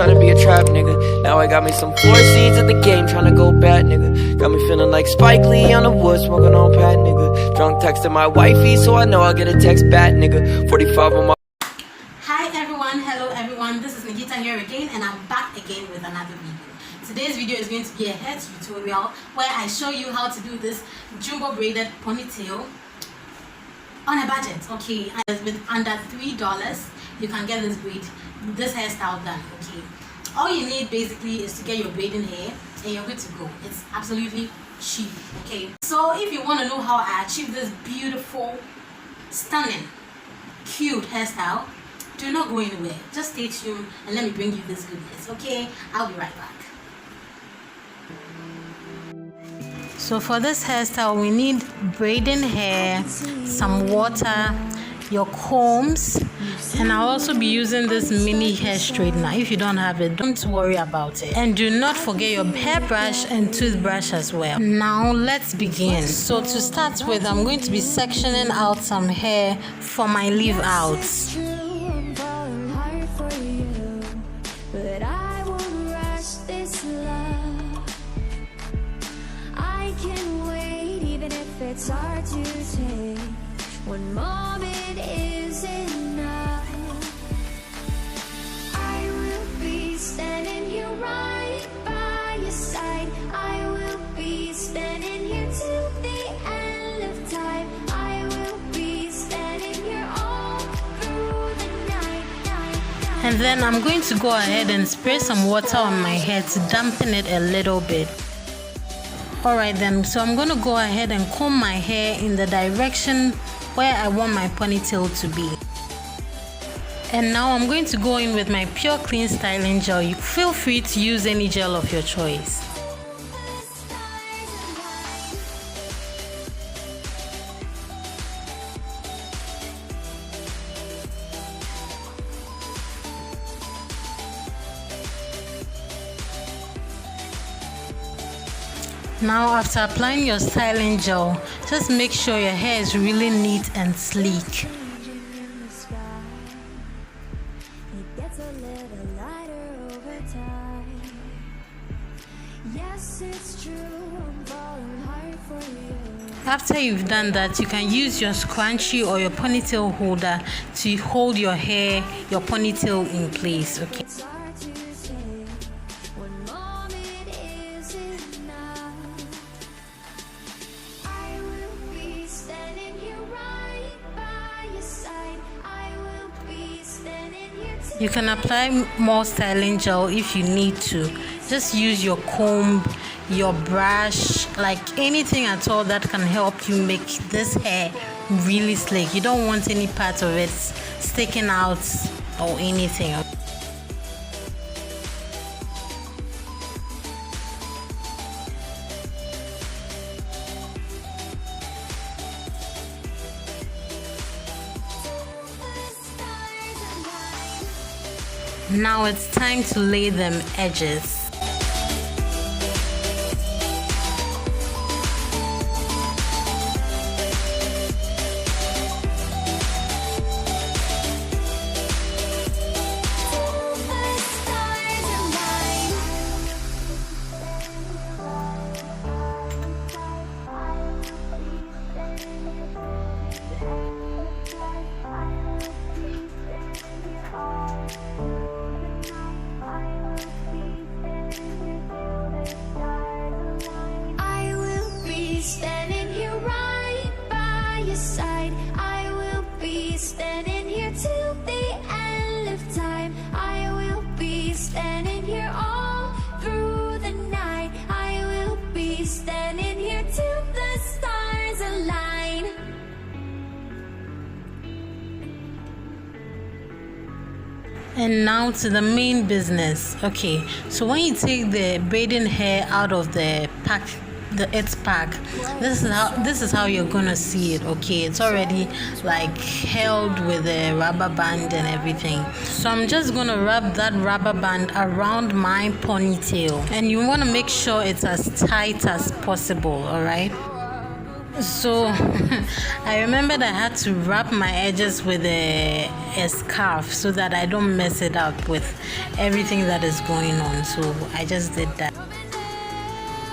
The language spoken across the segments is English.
tryna be a trap nigga. Now I got me some 4 seeds of the game, tryna go bad nigga. Got me feeling like Spike Lee on the wood, smoking on Pat nigga. Drunk texting my wifey, so I know I'll get a text back nigga. 45 on my. Hi everyone, hello everyone, this is Nikita here again, and I'm back again with another video. Today's video is going to be a hair tutorial where I show you how to do this jumbo braided ponytail on a budget. Okay, and with under $3 you can get this hairstyle done. Okay, all you need basically is to get your braiding hair and you're good to go. It's absolutely cheap. Okay, so if you want to know how I achieve this beautiful, stunning, cute hairstyle, do not go anywhere. Just stay tuned and let me bring you this goodness. Okay, I'll be right back. So for this hairstyle we need braiding hair, some water, your combs, and I'll also be using this mini hair straightener. If you don't have it, don't worry about it. And do not forget your hairbrush and toothbrush as well. Now let's begin. So to start with, I'm going to be sectioning out some hair for my leave outs. It's hard to take. One moment is enough. I will be standing here right by your side. I will be standing here till the end of time. I will be standing here all through the night. And then I'm going to go ahead and spray some water on my hair to dampen it a little bit. Alright then, so I'm going to go ahead and comb my hair in the direction where I want my ponytail to be. And now I'm going to go in with my Pure Clean styling gel. You feel free to use any gel of your choice. Now after applying your styling gel, just make sure your hair is really neat and sleek. After you've done that, you can use your scrunchie or your ponytail holder to hold your hair, your ponytail in place. Okay. You can apply more styling gel if you need to. Just use your comb, your brush, like anything at all that can help you make this hair really slick. You don't want any part of it sticking out or anything. Now it's time to lay them edges. Standing here right by your side. I will be standing here till the end of time. I will be standing here all through the night. I will be standing here till the stars align. And now to the main business. Okay, so when you take the braiding hair out of the pack, its pack, this is how you're gonna see it. Okay, it's already like held with a rubber band and everything. So I'm just gonna wrap that rubber band around my ponytail, and you want to make sure it's as tight as possible. All right. So I remembered I had to wrap my edges with a scarf so that I don't mess it up with everything that is going on. So I just did that.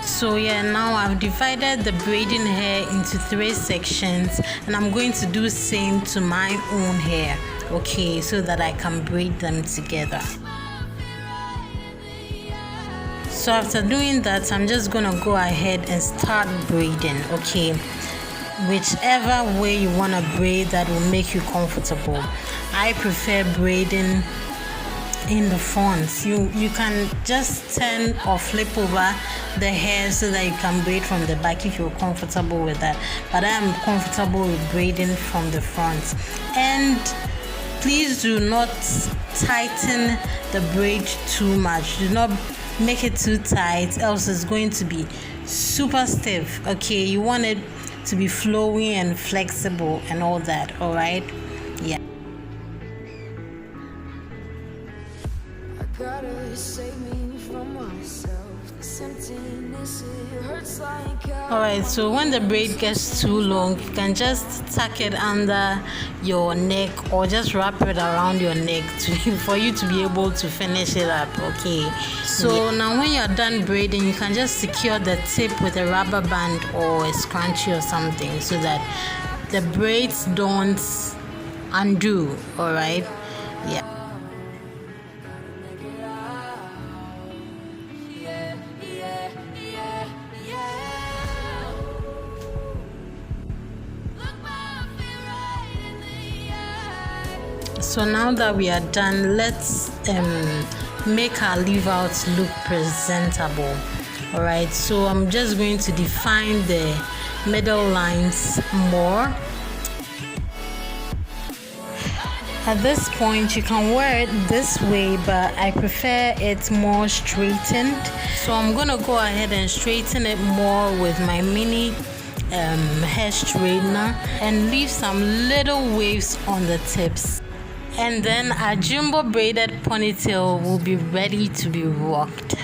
So yeah, now I've divided the braiding hair into 3 sections, and I'm going to do same to my own hair, okay, so that I can braid them together. So after doing that, I'm just gonna go ahead and start braiding, okay, whichever way you want to braid that will make you comfortable. I prefer braiding in the front. You can just turn or flip over the hair so that you can braid from the back if you're comfortable with that, but I am comfortable with braiding from the front. And please do not tighten the braid too much. Do not make it too tight, else it's going to be super stiff, okay? You want it to be flowy and flexible and all that, all right? Yeah. Alright, so when the braid gets too long, you can just tuck it under your neck or just wrap it around your neck for you to be able to finish it up, okay? So now when you're done braiding, you can just secure the tip with a rubber band or a scrunchie or something so that the braids don't undo, alright? Yeah. So now that we are done, let's make our leave out look presentable. Alright, so I'm just going to define the middle lines more. At this point, you can wear it this way, but I prefer it more straightened. So I'm gonna go ahead and straighten it more with my mini hair straightener and leave some little waves on the tips. And then a jumbo braided ponytail will be ready to be rocked.